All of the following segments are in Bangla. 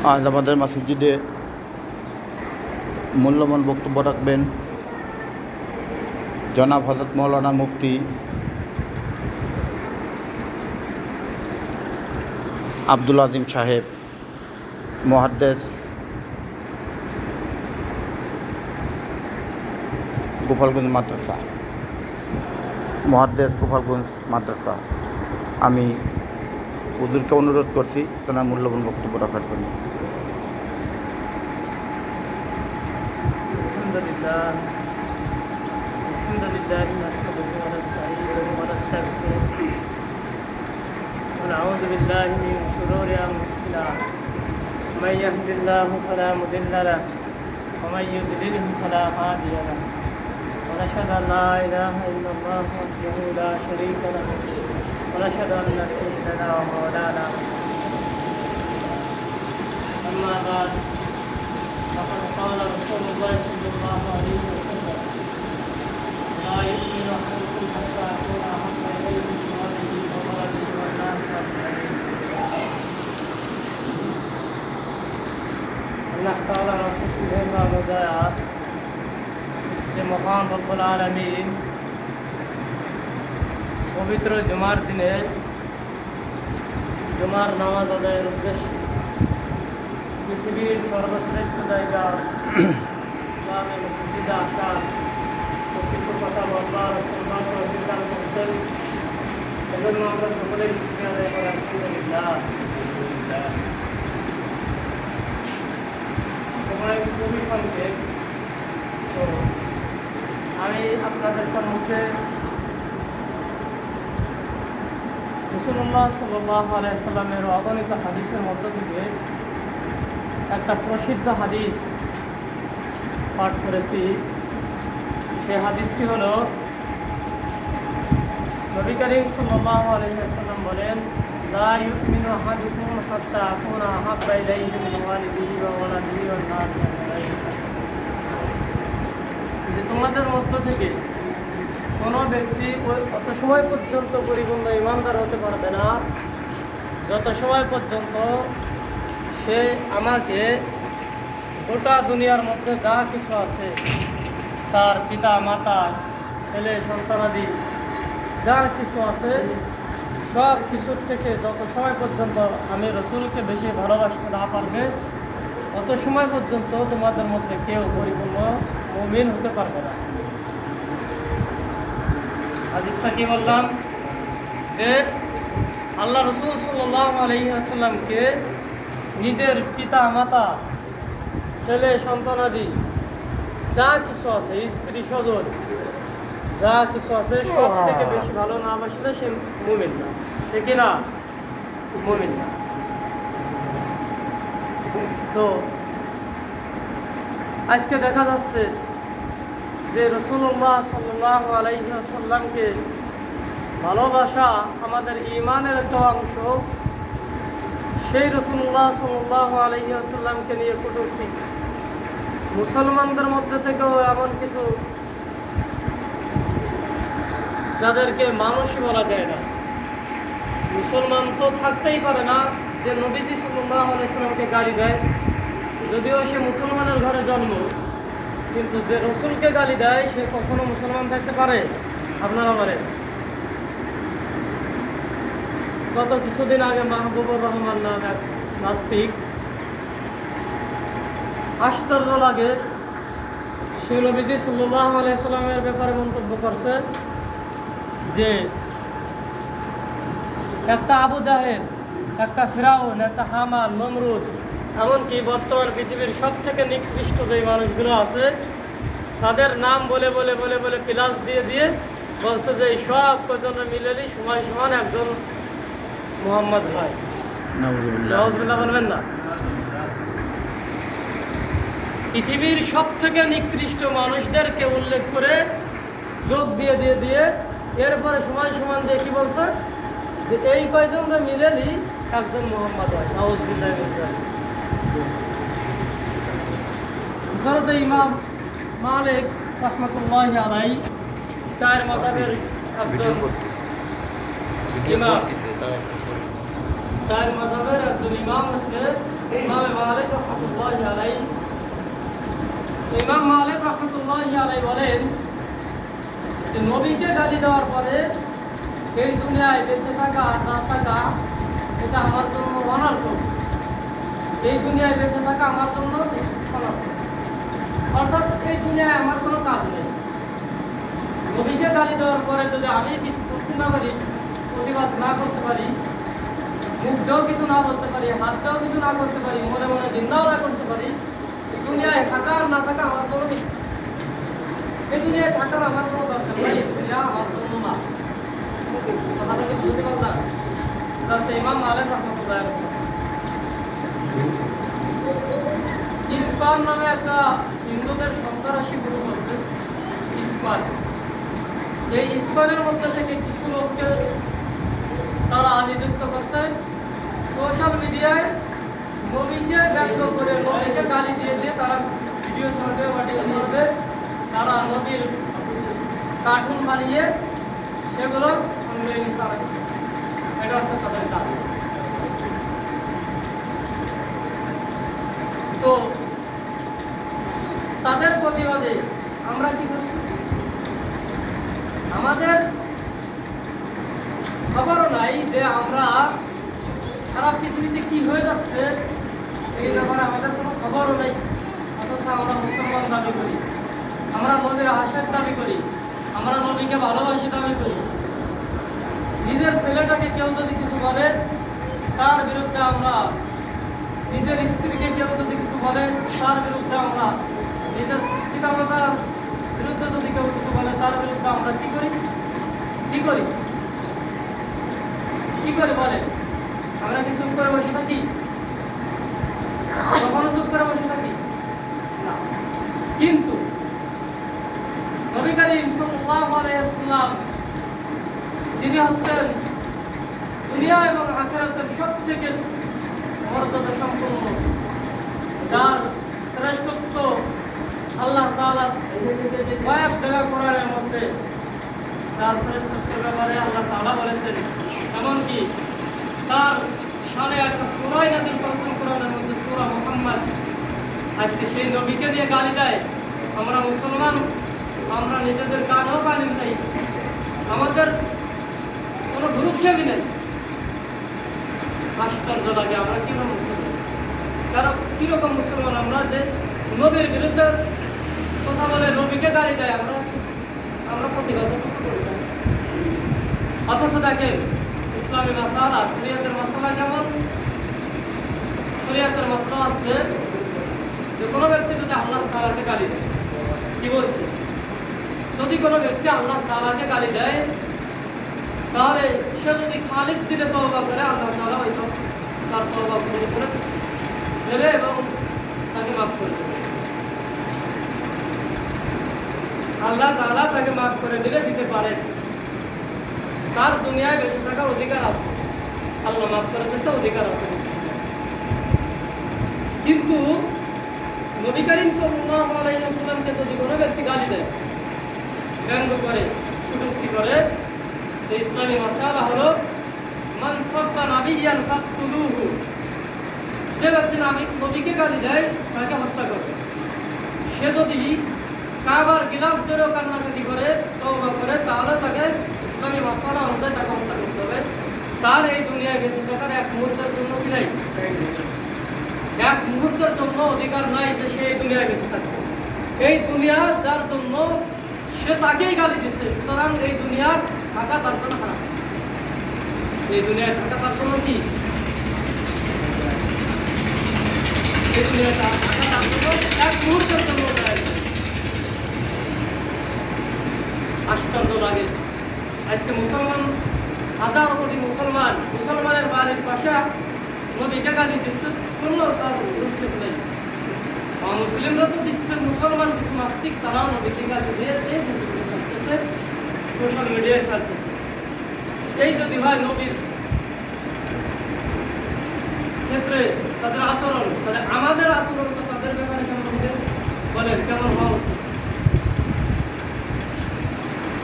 আজ আমাদের মসজিদে মূল্যবান বক্তব্য রাখবেন জনাব হযরত মৌলানা মুফতি আব্দুল আজিম সাহেব, মুহাদ্দিস, গোপালগঞ্জ মাদ্রাসা, মুহাদ্দিস গোপালগঞ্জ মাদ্রাসা। আমি হুজুরকে অনুরোধ করছি তেনার মূল্যবান বক্তব্য রাখার জন্য। ونعوذ بالله من شرور أنفسنا من يهد الله فلا مضل له ومن يضلله فلا هادي له ونشهد أن لا إله إلا الله وحده لا شريك له ونشهد أن سيدنا ومولانا أما بعد فقد قال رسول الله صلى الله عليه وسلم لا يؤمن أحدكم حتى أكون أحب إليه من والده وولده والناس أجمعين। আল্লাহ তাআলার অশেষ মেহেরবানি দয়া যে মহান রব্বুল আলামিন পবিত্র জুমার দিনে জুমার নামাজ আদায়ের উদ্দেশ্যে পৃথিবীর সর্বশ্রেষ্ঠ জায়গা ইসলামে মসজিদে আসা ও কিছু কথা বলবার সৌভাগ্য অধিকার করছেন। এজন্য আমরা সকলেই শুকরিয়া আদায় করি আলহামদুলিল্লাহ। সময় খুবই সংক্ষেপ, তো আমি আপনাদের সম্মুখে রাসূলুল্লাহ সাল্লাল্লাহু আলাইহি সাল্লামের অগণিত হাদিসের মধ্য থেকে একটা প্রসিদ্ধ হাদিস পাঠ করেছি। সেই হাদিসটি হলো, নবী করিম সাল্লাল্লাহু আলাইহি ওয়াসাল্লাম বলেন, লা ইউমিনু আহাদুকুম হাত্তা আকুনা আহাব্বা ইলাইহি মিন ওয়ালিদিহি ওয়া ওয়ালাদিহি ওয়ান নাস আজমাইন। যে তোমাদের মধ্য থেকে কোনো ব্যক্তি অত সময় পর্যন্ত পরিপূর্ণ ইমানদার হতে পারবে না যত সময় পর্যন্ত সে আমাকে গোটা দুনিয়ার মধ্যে যা কিছু আছে, তার পিতা মাতা ছেলে সন্তানাদি যা কিছু আছে সব কিছুর থেকে যত সময় পর্যন্ত আমি রসুলকে বেশি ভালোবাসতে না পারবে অত সময় পর্যন্ত তোমাদের মধ্যে কেউ পরিপূর্ণ মুমিন হতে পারবে না। হাদিসটা কি বললাম, যে আল্লাহ রসুল সাল্লাল্লাহু আলাইহি ওয়াসাল্লামকে নিজের পিতা মাতা ছেলে সন্তানাদি যা কিছু আছে, স্ত্রী স্বজন যা কিছু আছে সব থেকে বেশি ভালো না বাসলে সে মুমিন না। সে কি না? মুমিন না। তো আজকে দেখা যাচ্ছে যে রাসূলুল্লাহ সাল্লাল্লাহু আলাইহি ওয়াসাল্লামকে ভালোবাসা আমাদের ঈমানের একটা অংশ। সেই রাসূলুল্লাহ সাল্লাল্লাহু আলাইহি ওয়াসাল্লামকে নিয়ে কটূক্তি মুসলমানদের মধ্যে থেকেও এমন কিছু যাদেরকে মানুষই বলা যায় না, মুসলমান তো থাকতেই পারে না যে নবীজি সাল্লাল্লাহু আলাইহি ওয়াসাল্লামকে গালি দেয়, যদিও সে মুসলমানের ঘরে জন্ম, কিন্তু যে রসুলকে গালি দেয় সে কখনো মুসলমান থাকতে পারে? আপনারা বলেন। গত কিছুদিন আগে মাহবুবুর রহমান নাম এক নাস্তিক, আশ্চর্য লাগে, সে নবীজি সাল্লাল্লাহু আলাইহি ওয়াসাল্লামের ব্যাপারে মন্তব্য করছে যে একটা আবু জাহেল, একটা ফিরাউন, একটা হামান, নমরুদ, এমনকি বর্তমান পৃথিবীর সব থেকে নিকৃষ্ট যে মানুষগুলো আছে তাদের নাম বলে বলে বলে বলে প্লাস দিয়ে দিয়ে বলছে যে এই সব কজনে মিলেলি সময় সমান একজন মুহাম্মদ হয়। নাউযুবিল্লাহ বলবেন না? পৃথিবীর সব থেকে নিকৃষ্ট মানুষদেরকে উল্লেখ করে যোগ দিয়ে দিয়ে দিয়ে এরপরে সময় সমান দিয়ে কি বলছে যে এই কয়জনরা মিলেলি একজন মুহাম্মদ হয়। নাউযুবিল্লাহ। হযরত ইমাম মালিক রাহমাতুল্লাহি আলাইহি চার মাযহাবের একজন ইমাম, চার মাযহাবের একজন ইমাম হচ্ছে ইমাম মালিক রাহমাতুল্লাহি আলাইহি বলেন যে নবীকে গালি দেওয়ার পরে এই দুনিয়ায় বেঁচে থাকা আর না থাকা এটা আমার জন্য অনর্থক। এই দুনিয়ায় বেঁচে থাকা আমার জন্য অনর্থক, অর্থাৎ এই দুনিয়ায় আমার কোনো কাজ নেই। নবীকে গালি দেওয়ার পরে যদি আমি কিছু করতে না পারি, প্রতিবাদ না করতে পারি, মুখ দিয়েও কিছু না বলতে পারি, হাত দিয়েও কিছু না করতে পারি, মনে মনে নিন্দাও না করতে পারি, দুনিয়ায় থাকা আর না থাকা আমার জন্য নেই। এই দুনিয়ায় থাকার আমার কোনো দরকার নেই, এই দুনিয়া আমার জন্য না। কথাটাকে বুঝতে পারলাম? হচ্ছে ইমাম মালিক রাহমাতুল্লাহ আলাইহি। ইস্কন নামে একটা হিন্দুদের সন্ত্রাসী গ্রুপ আছে, ইস্কন। এই ইস্কনের মধ্যে থেকে কিছু লোককে তারা নিযুক্ত করছে সোশ্যাল মিডিয়ায় নবীকে ব্যঙ্গ করে, নবীকে গালি দিয়ে দিয়ে তারা ভিডিও ছাড়বে, অডিও ছাড়বে, তারা নবীর কার্টুন বানিয়ে সেগুলো অনলাইনে ছাড়বে। এটা হচ্ছে তাদের কাজ। তো তাদের প্রতিবাদে আমরা কি করছি? আমাদের খবরও নাই যে আমরা সারা পৃথিবীতে কি হয়ে যাচ্ছে এই ব্যাপারে আমাদের কোনো খবরও নেই। অথচ আমরা মুসলমান দাবি করি, আমরা নবীর আশের দাবি করি, আমরা নবীকে ভালোবাসি দাবি করি। নিজের ছেলেটাকে কেউ যদি কিছু বলে তার বিরুদ্ধে আমরা, নিজের স্ত্রীকে কেউ যদি কিছু বলে তার বিরুদ্ধে আমরা, নিজের পিতামাতার বিরুদ্ধে যদি কেউ কিছু বলে তার বিরুদ্ধে আমরা কি করি? কি করি? কি করে বলে? আমরা কি চুপ করে বসে থাকি? কখনো চুপ করে বসে থাকি না। কিন্তু নবী করিম সাল্লাল্লাহু আলাইহি ওয়াসাল্লাম যিনি হচ্ছেন দুনিয়া এবং আখিরাতের সবথেকে মর্যাদা সম্পন্ন, যার শ্রেষ্ঠত্ব আল্লাহ তাআলা কয়েক জায়গা কোরআনের মধ্যে যার শ্রেষ্ঠত্বের ব্যাপারে আল্লাহ তাআলা বলেছেন, এমনকি তার শানে একটা সূরাই নাযিল করেছেন কোরআনের মধ্যে, সূরা মুহাম্মদ। আজকে সেই নবীকে দিয়ে গালি দেয় আমরা মুসলমান, আমরা নিজেদের কানেও পানি নাই, আমাদের কোনো ভ্রুক্ষেপই নেই। আশ্চর্য লাগে আমরা কিরকম মুসলমান, কারণ কিরকম মুসলমান আমরা যে নবীর বিরুদ্ধে কথা বলে, নবীকে গালি দেয়, আমরা প্রতিবাদ করি না। অথচ দেখেন ইসলামী মাসালা, শরিয়তের মাসালা যেমন, শরিয়তের মাসালা হচ্ছে যে কোনো ব্যক্তি যদি আল্লাহ তাআলাকে গালি দেয়, কি বলছে? যদি কোনো ব্যক্তি আল্লাহ তাআলাকে গালি দেয় তাহলে সে যদি খালিস দিলে তওবা করে, আল্লাহ তাআলা হয়তো তার তওবা কবুল করে নেবে এবং তাকে মাফ করে দেবে। আল্লাহ তাআলা তাকে মাফ করে দিতে পারেন, তার দুনিয়ায় বেঁচে থাকার অধিকার আছে, আল্লাহ মাফ করে দিয়েছে, অধিকার আছে। কিন্তু নবী করিম সাল্লাল্লাহু আলাইহি ওয়াসাল্লামকে যদি কোনো ব্যক্তি গালি দেয়, ব্যঙ্গ করে, কটূক্তি করে, এই ইসলামী মাসালা হলো মান সাব্বা নাবিয়ান ফাকতুলুহু, যে ব্যক্তি নবীকে গালি দেয় তাকে হত্যা করবে। সে যদি কাবার গিলাফ ধরেও কান্নাকাটি করে, তওবা করে, তাহলে তাকে ইসলামী মাসালা অনুযায়ী তাকে হত্যা করতে হবে। তার এই দুনিয়ায় বেঁচে থাকার এক মুহূর্তের জন্য কি নাই, এক মুহূর্তের জন্য অধিকার নাই যে সে এই দুনিয়ায় বেঁচে থাকবে। এই দুনিয়া যার জন্য সে তাকেই গালি দিচ্ছে, সুতরাং এই দুনিয়ার থাকা তার জন্য খারাপ। এই দুনিয়ায় থাকা তার জন্য কি, এই দুনিয়ায় থাকা তার জন্য এক মুহূর্তের জন্য আশ্চর্য লাগে। আজকে মুসলমান, হাজার কোটি মুসলমানের বাড়ির পাশে নবীকে গালি দিচ্ছে, কোনো তার উল্লেখ নেই। মুসলিমরা তো দিচ্ছে, মুসলমান কিছু নাস্তিক তারাও নবীকে গালি দিয়ে ফেসবুকে ছাড়তেছে, সোশ্যাল মিডিয়ায় ছাড়তেছে। এই যদি হয় নবীর ক্ষেত্রে তাদের আচরণ, তাহলে আমাদের আচরণ তো তাদের ব্যাপারে কেমন হবে বলেন, কেমন হওয়া উচিত?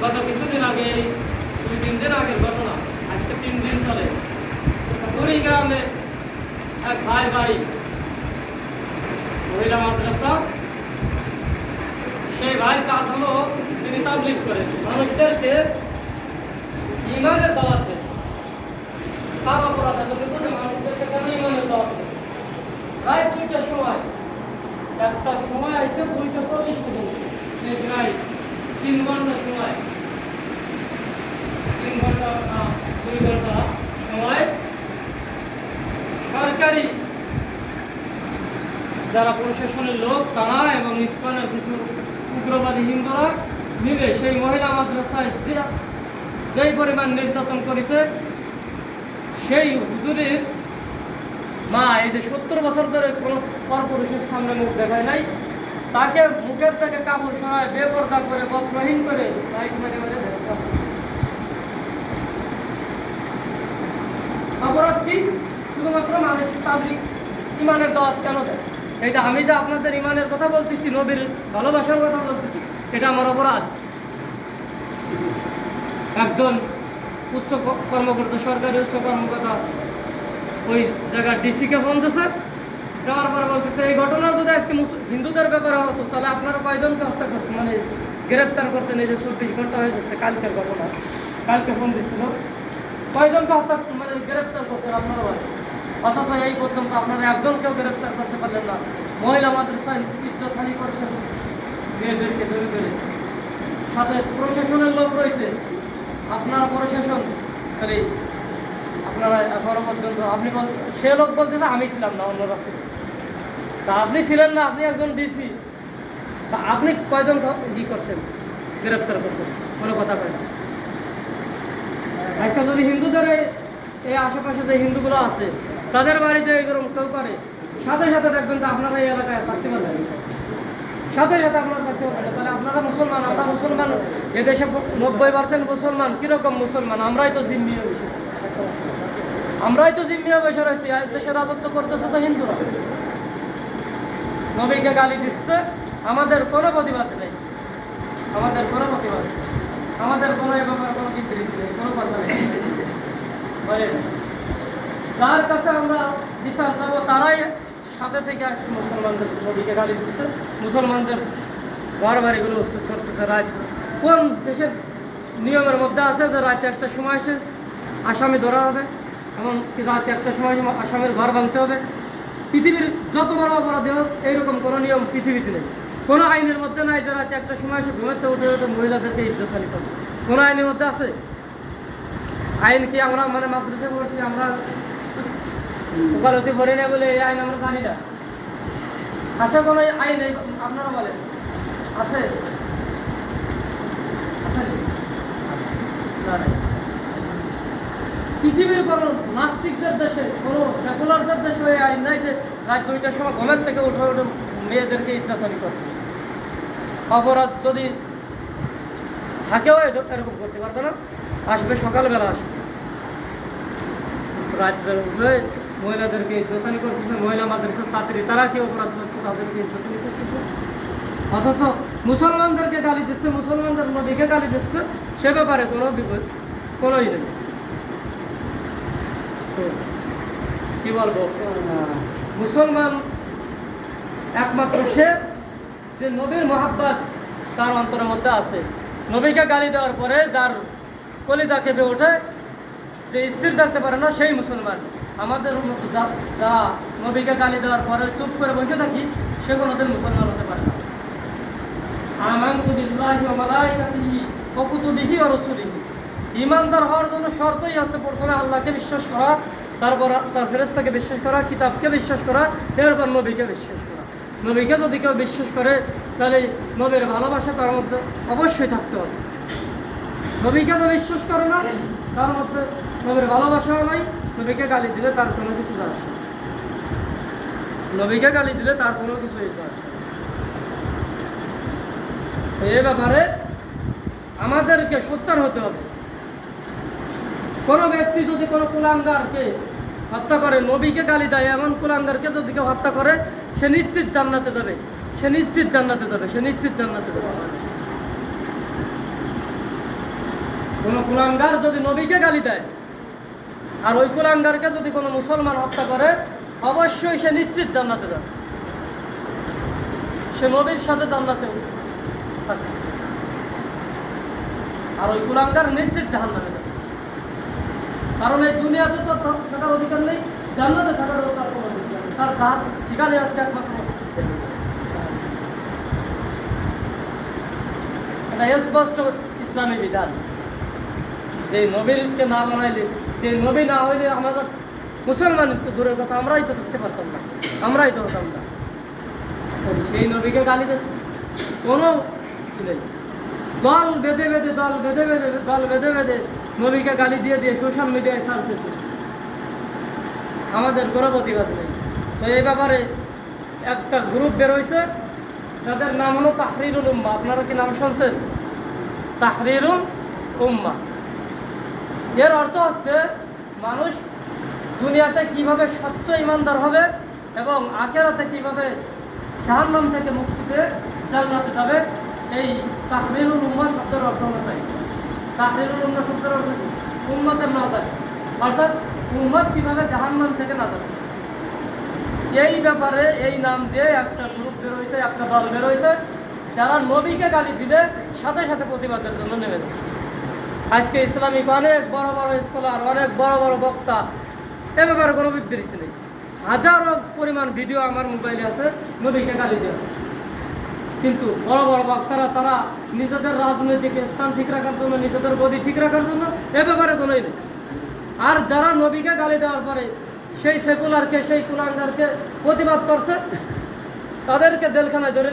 গত কিছুদিন আগে, 2-3 দিন আগের ঘটনা, আজকে 3 দিন চলে, কুড়িগ্রামে এক ভাই বাড়ি মহিলা মাদ্রাসা, সেই ভাইয়ের কাজ হলো তিনি তাবলীগ করেন, মানুষদেরকে ইমানের দাওয়াত দেন। তার অপরাধ এতটুকু যে মানুষদেরকে কেন ইমানের দাওয়াত দেন। প্রায় 2টার সময়, একটার সময় আসছে 2:40 পর্যন্ত, প্রায় 3 ঘন্টা সময়, 3 ঘন্টা 2 ঘন্টা সময় সরকারি যারা প্রশাসনের লোক তারা এবং ইসকনের কিছু উগ্রবাদী হিন্দুরা মিলে সেই মহিলা মাদ্রাসায় যেই পরিমাণ নির্যাতন করেছে, সেই হুজুরের মা এই যে 70 বছর ধরে কোনো পরপুরুষের সামনে মুখ দেখায় নাই, তাকে মুখের থেকে কাপড় সরায় বেপরদা করে বস্ত্রহীন করে লাইট মেরে মেরে দেখছে। অপরাধ কি? শুধুমাত্র মানুষ তাবলীগ ইমানের দাওয়াত কেন দেয়? এই যে আমি যে আপনাদের ইমানের কথা বলতেছি, নবীর ভালোবাসার কথা বলতেছি, এটা আমার অপরাধ। একজন উচ্চ কর্মকর্তা, সরকারি উচ্চ কর্মকর্তা ওই জায়গার ডিসিকে ফোন দিয়েছে, দেওয়ার পরে বলতেছে এই ঘটনা যদি আজকে হিন্দুদের ব্যাপারে হতো তাহলে আপনারা কয়জনকে হত্যা করতেন, মানে গ্রেপ্তার করতেন। এই যে 24 ঘন্টা হয়ে যাচ্ছে, কালকের ঘটনা, কালকে ফোন দিচ্ছিল, কয়জনকে হত্যা মানে গ্রেপ্তার করতেন আপনারা বলেন? অথচ এই পর্যন্ত আপনারা একজনকেও গ্রেপ্তার করতে পারলেন না। মহিলা মাদ্রাসায় ইজ্জতহানি করছেন মেয়েদেরকে ধরে ধরে, সাথে প্রশাসনের লোক রয়েছে। আপনারা প্রশাসন খালি আপনারা এখনো পর্যন্ত আপনি সে লোক বলতেছে আমি ছিলাম না, অন্যরা ছিল। তা আপনি ছিলেন না, আপনি একজন ডিসি, তা আপনি কয়জন ই করছেন, গ্রেপ্তার করছেন? কোনো কথা কয় না। আজকে যদি হিন্দুদের এই আশেপাশে যে হিন্দুগুলো আছে তাদের বাড়িতে এরকম কেউ করে, সাথে সাথে দেখবেন যে আপনারা এই এলাকায় থাকতে পারবেন, সাথে সাথে আপনারা থাকতে পারবেন। তাহলে আপনারা মুসলমান, আমরা মুসলমান, এদেশে 90% মুসলমান। কীরকম মুসলমান? আমরাই তো জিম্মিয়ে বসে, আমরাই তো জিম্মিয়ে বসে রয়েছি। দেশে রাজত্ব করতেছে তো হিন্দুরা, নবীকে গালি দিচ্ছে। আমাদের কোনো প্রতিবাদ নেই, আমাদের কোনো প্রতিবাদ নেই, আমাদের কোনো এ ব্যাপারে কোনো বিবৃতি নেই, কোনো কথা নেই। যার কাছে আমরা বিচার চাবো তারাই সাথে থেকে আসছে মুসলমানদের নবীকে গালি দিচ্ছে, মুসলমানদের ঘর বাড়িগুলো উচ্ছেদ করতেছে। রাত কোন দেশের নিয়মের মধ্যে আছে যে রাতে একটা সময় এসে আসামি ধরা হবে, এমনকি রাতে একটা সময় আসামির ঘর ভাঙতে হবে? পৃথিবীর যত বড় অপরাধী হোক এইরকম কোনো নিয়ম পৃথিবীতে নেই, কোনো আইনের মধ্যে নাই যে রাতে একটা সময় এসে ঘুমাতে উঠে উঠে মহিলাদেরকে ইজ্জতহানি করবে। কোনো আইনের মধ্যে আছে? আইন কি আমরা মানে মাদ্রাসায় পড়ছি, আমরা ওকালতি ভরে নেই বলে এই আইন আমরা জানি না? আছে কোনো আইন? আপনারা বলেন আছে? পৃথিবীর কোনো নাস্তিকদের দেশে, কোনো সেকুলারদের দেশে এই আইন নাই যে রাত 2টার সময় ঘুমের থেকে উঠে উঠে মেয়েদেরকে ইজ্জতহানি করে। অপরাধ যদি থাকেও এরকম করতে পারবে না, আসবে সকালবেলা, আসবে রাত্রে উঠে মহিলাদেরকে ইজ্জতহানি করতেছে। মহিলা মাদ্রাসার ছাত্রী তারা কি অপরাধ করছে, তাদেরকে ইজ্জতহানি করতেছে। অথচ মুসলমানদেরকে গালি দিচ্ছে, মুসলমানদের নবীকে গালি দিচ্ছে, সে ব্যাপারে কোনো ই নেই। তো কি বলবো, মুসলমান একমাত্র সে যে নবীর মহাব্বত তার অন্তরের মধ্যে আছে। নবীকে গালি দেওয়ার পরে যার কলিজা কেঁপে ওঠে, যে স্থির থাকতে পারে না, সেই মুসলমান। আমাদের মতো যা নবীকে গালি দেওয়ার পরে চুপ করে বসে থাকি, সে কোনোদিন মুসলমান হতে পারে না। আমানতু বিল্লাহি ওয়া মালাইকাতিহি ওয়া কুতুবিহি ওয়া রাসূলিহি। ঈমানদার হওয়ার জন্য শর্তই হচ্ছে প্রথমে আল্লাহকে বিশ্বাস করা, তারপর তার ফেরেশতাকে বিশ্বাস করা, কিতাবকে বিশ্বাস করা, এরপর নবীকে বিশ্বাস করা। নবীকে যদি কেউ বিশ্বাস করে তাহলে নবীর ভালোবাসা তার মধ্যে অবশ্যই থাকতে হবে। নবীকে তো বিশ্বাস করে না, তার মধ্যে নবীর ভালোবাসাও নাই। নবীকে গালি দিলে তার কোনো কিছু যায় আসে না, নবীকে গালি দিলে তার কোনো কিছুই যায় আসে না। তো এই ব্যাপারে আমাদেরকে সোচ্চার হতে হবে। কোনো ব্যক্তি যদি কোনো কুলাঙ্গারকে হত্যা করে, নবীকে গালি দেয়, এমন কুলাঙ্গারকে যদি কেউ হত্যা করে, সে নিশ্চিত জান্নাতে যাবে, সে নিশ্চিত জান্নাতে যাবে, সে নিশ্চিত জান্নাতে যাবে। কোনো কুলাঙ্গার যদি নবীকে গালি দেয় আর ওই কুলাঙ্গারকে যদি কোনো মুসলমান হত্যা করে, অবশ্যই সে নিশ্চিত জান্নাতে যাবে। সে নবীর সাথে জান্নাতে থাকবে, আর ওই কুলাঙ্গার নিশ্চিত জাহান্নামে যাবে। কারণ এই দুনিয়াতে তো থাকার অধিকার নেই, জান্নাতে থাকার তার কোনো অধিকার নেই। তার কাজ ঠিকানে হচ্ছে একমাত্র এটা স্পষ্ট ইসলামী বিধান। যে নবীকে না বানাইলে, যে নবী না হইলে আমাদের মুসলমান তো দূরের কথা, আমরাই তো থাকতে পারতাম না, আমরাই তো হতাম না। সেই নবীকে গালি দিচ্ছে কোনো নেই, দল বেঁধে বেঁধে নবীকে গালি দিয়ে সোশ্যাল মিডিয়ায় ছাড়তেছে, আমাদের কোনো প্রতিবাদ নেই। তো এই ব্যাপারে একটা গ্রুপ বেরোইছে, তাদের নাম হলো তাহরিরুল উম্মাহ। আপনারা কি নাম শুনছেন? তাহরিরুল উম্মাহ এর অর্থ হচ্ছে মানুষ দুনিয়াতে কিভাবে স্বচ্ছ ইমানদার হবে এবং আখিরাতে কিভাবে জাহান্নাম থেকে মুক্তি পেয়ে জান্নাতে যাবে। এই তাহরিরুল উম্মাহ শব্দের অর্থ হলো তাই। তাহরিরুল উম্মাহ শব্দের অর্থ কি? উম্মতের না যায়, অর্থাৎ উম্মত কিভাবে জাহান্নাম থেকে না যাবে, এই ব্যাপারে এই নাম দিয়ে একটা গ্রুপ বেরোইছে, একটা দল বেরোইছে, যারা নবীকে গালি দিলে সাথে সাথে প্রতিবাদের জন্য নেমে যাচ্ছে। আজকে ইসলামিক অনেক বড় বড় স্কলার, অনেক বড় বড় বক্তা, এ ব্যাপারে কোনো বিবৃতি নেই। হাজারো পরিমাণ ভিডিও আমার মোবাইলে আছে নবীকে গালি দেওয়া, কিন্তু বড় বড় বক্তারা তারা নিজেদের রাজনৈতিক স্থান ঠিক রাখার জন্য, নিজেদের গদি ঠিক রাখার জন্য এ ব্যাপারে কোনোই নেই। আর যারা নবীকে গালি দেওয়ার পরে সেই সেকুলারকে, সেই কুলাঙ্গারকে প্রতিবাদ করছে, তাদেরকে জেলখানায় ধরে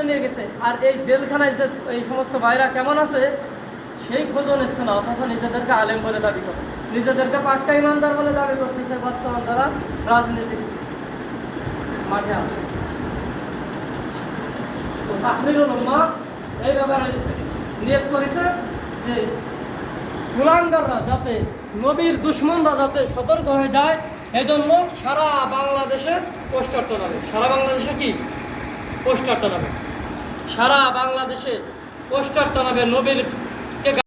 নিয়ে গেছে, আর এই জেলখানায় যে এই সমস্ত ভাইরা কেমন আছে সেই খোঁজও নিচ্ছে না, অথচ নিজেদেরকে আলেম বলে দাবি করে, নিজেদেরকে পাক্কা ইমানদার বলে দাবি করতেছে। বর্তমান যারা রাজনীতিক মাঠে আছে, তো তাহরিরুল উম্মাহ এই ব্যাপারে নিয়ত করেছে যে কুলাঙ্গাররা যাতে, নবীর দুশ্মনরা যাতে সতর্ক হয়ে যায়, এজন্য সারা বাংলাদেশে পোস্টার টানাবে। সারা বাংলাদেশে কি পোস্টার টানাবে? সারা বাংলাদেশে পোস্টার টানাবে নবীর